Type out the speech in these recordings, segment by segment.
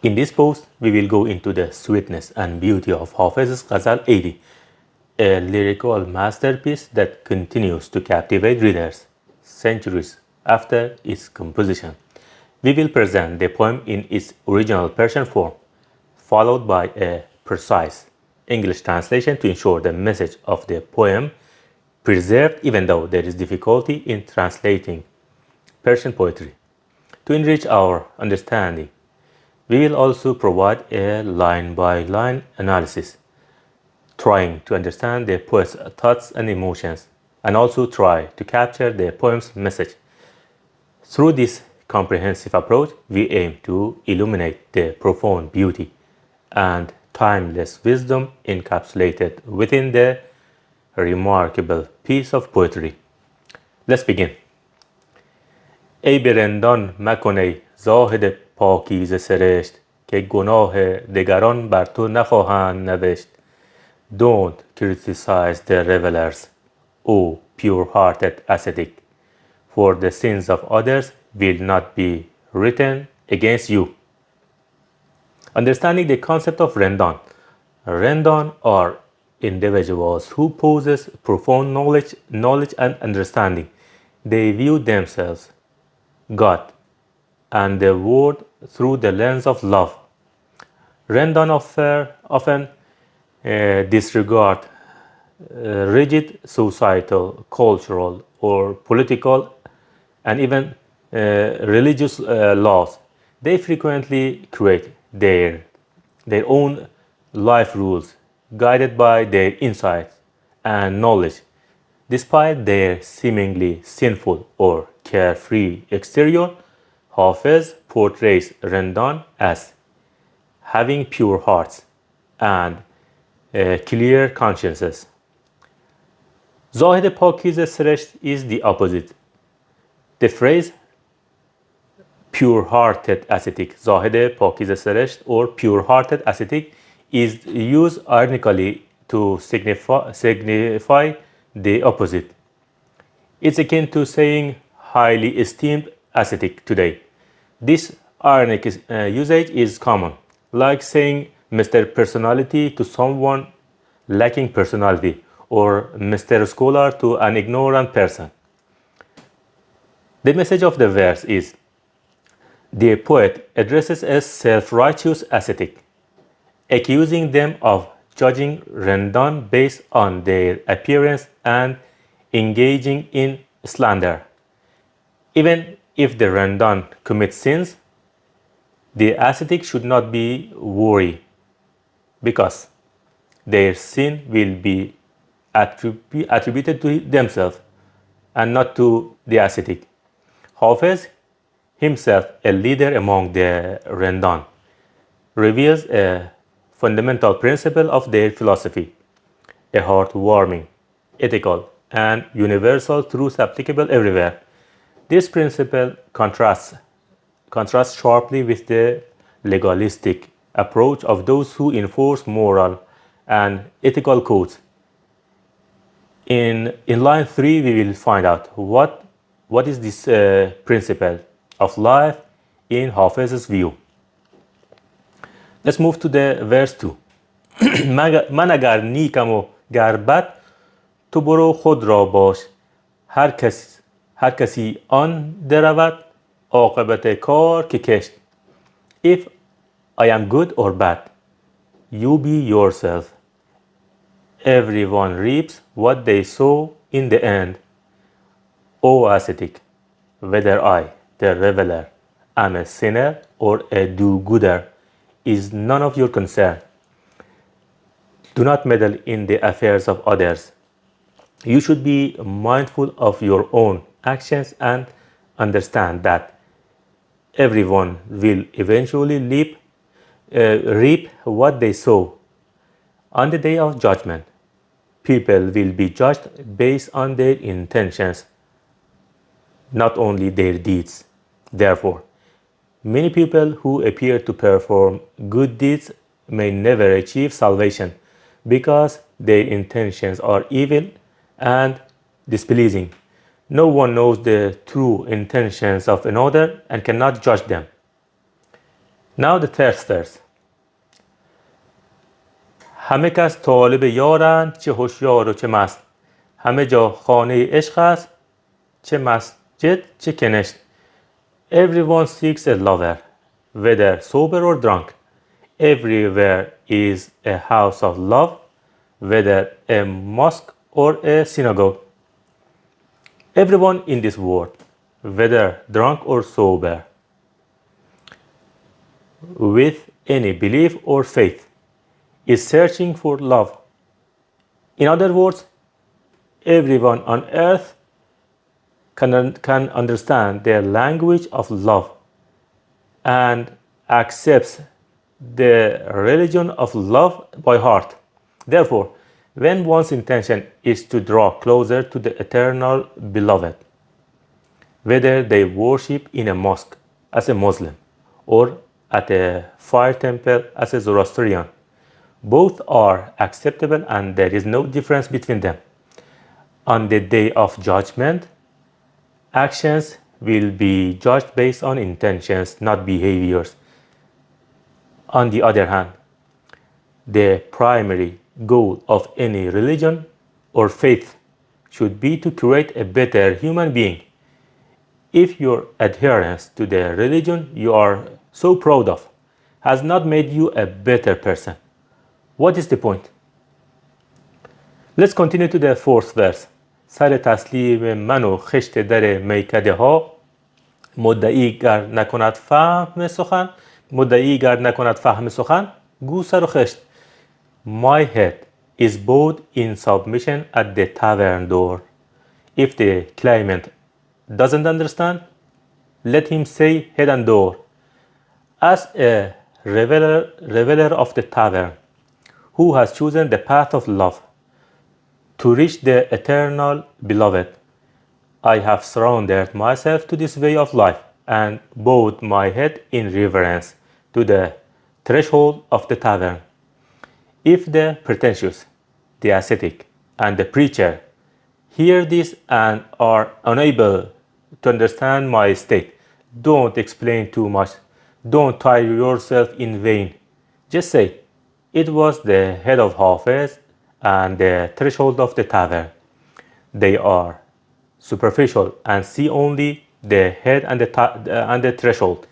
In this post, we will go into the sweetness and beauty of Hafez's Ghazal 80, a lyrical masterpiece that continues to captivate readers centuries after its composition. We will present the poem in its original Persian form, followed by a precise English translation to ensure the message of the poem preserved even though there is difficulty in translating Persian poetry. To enrich our understanding, we will also provide a line-by-line analysis, trying to understand the poet's thoughts and emotions, and also try to capture the poem's message. Through this comprehensive approach, we aim to illuminate the profound beauty and timeless wisdom encapsulated within the remarkable piece of poetry. Let's begin. ای به رندان مکن ای زاهد پاکیزه سرشت که گناه دگران بر تو نخواهند نوشت. Don't criticize the revelers, O pure-hearted ascetic, for the sins of others will not be written against you. Understanding the concept of Rendan. Rendan are individuals who possess profound knowledge and understanding. They view themselves, God, and the world through the lens of love. Rendan often disregard rigid societal, cultural, or political, and even religious laws. They frequently create their own life rules, guided by their insights and knowledge. Despite their seemingly sinful or carefree exterior, Hafez portrays Rendan as having pure hearts and clear consciences. Zahid Pakize Sresht is the opposite. The phrase pure-hearted ascetic, Zahid Pakize Sresht, or pure-hearted ascetic, is used ironically to signify the opposite. It's akin to saying highly esteemed ascetic today. This ironic usage is common, like saying Mr. Personality to someone lacking personality, or Mr. Scholar to an ignorant person. The message of the verse is, the poet addresses a self-righteous ascetic, accusing them of judging Rendan based on their appearance and engaging in slander. Even if the Rendan commits sins, the ascetic should not be worried, because their sin will be attributed to themselves and not to the ascetic. Hafez, himself a leader among the Rendan, reveals a fundamental principle of their philosophy, a heartwarming, ethical, and universal truth applicable everywhere. This principle contrasts sharply with the legalistic approach of those who enforce moral and ethical codes. In line 3, we will find out what is this principle of life in Hafez's view. Let's move to the verse 2. من اگر نیکم و گر بد تو برو خود را باش هر کسی آن درود عاقبت کار که کشت. If I am good or bad, you be yourself. Everyone reaps what they sow in the end. O ascetic, whether I, the reveler, am a sinner or a do-gooder is none of your concern. Do not meddle in the affairs of others. You should be mindful of your own actions and understand that everyone will eventually reap what they sow. On the day of judgment, people will be judged based on their intentions, not only their deeds. Therefore, many people who appear to perform good deeds may never achieve salvation because their intentions are evil and displeasing. No one knows the true intentions of another and cannot judge them. Now the third verse. همه کس طالب یارند، چه هوشیار و چه مست. همه جا خانه عشق است، چه مسجد چه کنشت. Everyone seeks a lover, whether sober or drunk. Everywhere is a house of love, whether a mosque or a synagogue. Everyone in this world, whether drunk or sober, with any belief or faith, is searching for love. In other words, everyone on earth can understand the language of love and accepts the religion of love by heart. Therefore, when one's intention is to draw closer to the eternal beloved, whether they worship in a mosque as a Muslim or at a fire temple as a Zoroastrian, both are acceptable and there is no difference between them. On the day of judgment, actions will be judged based on intentions, not behaviors. On the other hand, the primary goal of any religion or faith should be to create a better human being. If your adherence to the religion you are so proud of has not made you a better person, what is the point? Let's continue to the fourth verse. سر تسلیم من و خشت در میکده ها، مدعی گر نکند فهم سخن گو سر و خشت. My head is bowed in submission at the tavern door. If the claimant doesn't understand, let him say head and door. As a reveler of the tavern, who has chosen the path of love to reach the eternal beloved, I have surrendered myself to this way of life and bowed my head in reverence to the threshold of the tavern. If the pretentious, the ascetic, and the preacher hear this and are unable to understand my state, don't explain too much. Don't tire yourself in vain. Just say, it was the head of Hafez and the threshold of the tavern. They are superficial and see only the head and the threshold.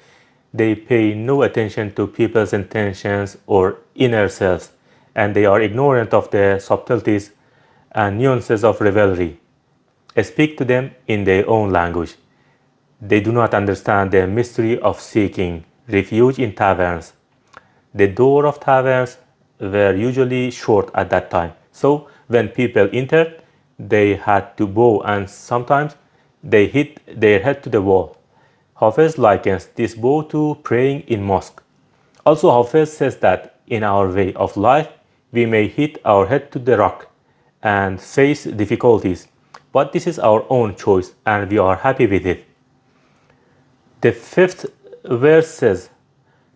They pay no attention to people's intentions or inner selves, and they are ignorant of the subtleties and nuances of revelry. Speak to them in their own language. They do not understand the mystery of seeking refuge in taverns. The door of taverns were usually short at that time, so when people entered, they had to bow and sometimes they hit their head to the wall. Hafez likens this bow to praying in mosque. Also, Hafez says that in our way of life, we may hit our head to the rock and face difficulties, but this is our own choice and we are happy with it. The fifth verse says,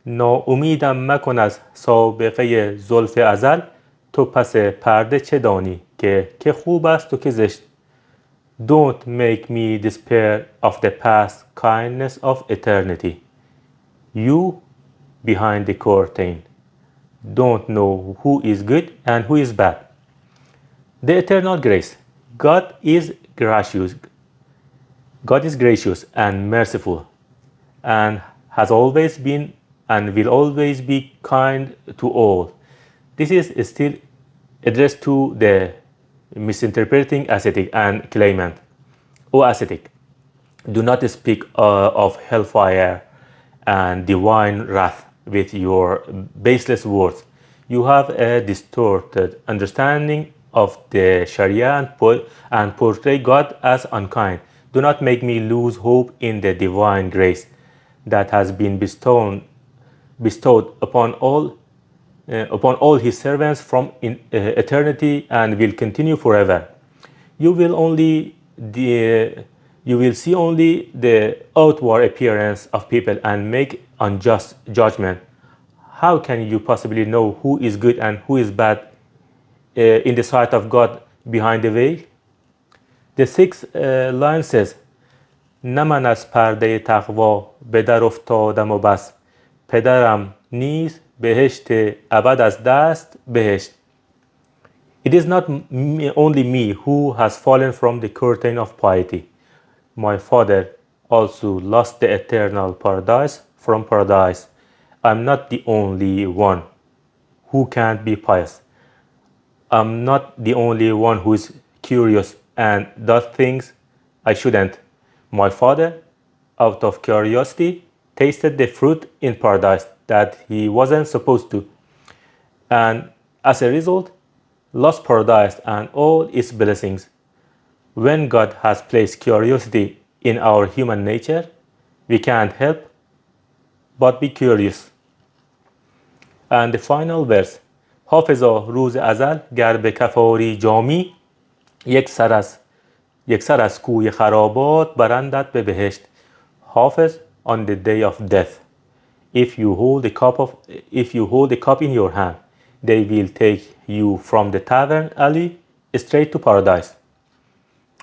ناامیدم مکن از سابقه زلف ازل، تو پس پرده چه دانی که خوب است و که زشت. Don't make me despair of the past kindness of eternity. You, behind the curtain, don't know who is good and who is bad. The eternal grace. God is gracious. God is gracious and merciful and has always been and will always be kind to all. This is still addressed to the misinterpreting ascetic and claimant. O ascetic, do not speak of hellfire and divine wrath with your baseless words. You have a distorted understanding of the Sharia and portray God as unkind. Do not make me lose hope in the divine grace that has been bestowed upon all his servants from eternity and will continue forever. You will see only the outward appearance of people and make unjust judgment. How can you possibly know who is good and who is bad in the sight of God behind the veil? The sixth line says, نه من از پرده تقوا به در افتادم و بس. پدرم نیز بهشت ابد از دست بهشت. It is not only me who has fallen from the curtain of piety. My father also lost the eternal paradise from paradise. I'm not the only one who can't be pious. I'm not the only one who is curious and does things I shouldn't. My father, out of curiosity, tasted the fruit in paradise that he wasn't supposed to, and as a result, lost paradise and all its blessings. When God has placed curiosity in our human nature, we can't help but be curious. And the final verse. حافظا روز ازل گر به کفاری جامی یک سر از کوی خرابات برندت به بهشت. Hafiz, on the day of death, if you hold the cup in your hand, they will take you from the tavern alley straight to paradise.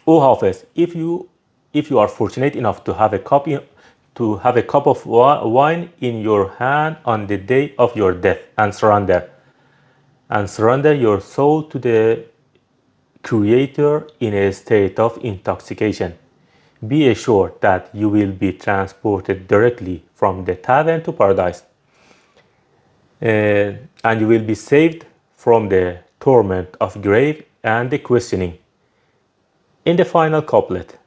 O Hafiz, if you are fortunate enough to have a cup of wine in your hand on the day of your death, and surrender your soul to the Creator in a state of intoxication, be assured that you will be transported directly from the tavern to paradise, and you will be saved from the torment of grave and the questioning. In the final couplet,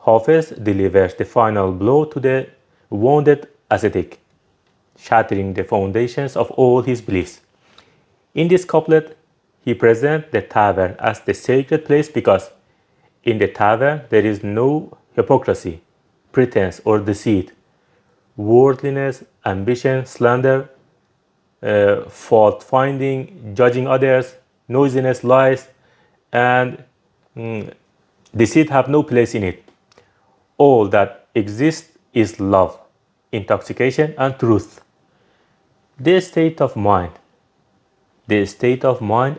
Hafez delivers the final blow to the wounded ascetic, shattering the foundations of all his beliefs. In this couplet, he presents the tavern as the sacred place because in the tavern there is no hypocrisy, pretense, or deceit, worldliness, ambition, slander, fault-finding, judging others, noisiness, lies, and deceit have no place in it. All that exists is love, intoxication, and truth. The state of mind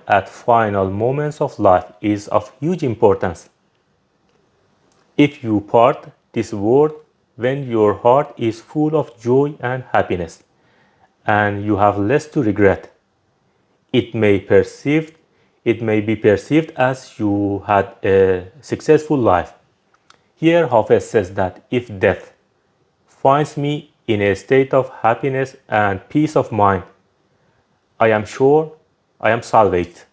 at final moments of life is of huge importance. If you part this world when your heart is full of joy and happiness, and you have less to regret, it may be perceived as you had a successful life. Here Hafez says that if death finds me in a state of happiness and peace of mind, I am sure I am salvaged.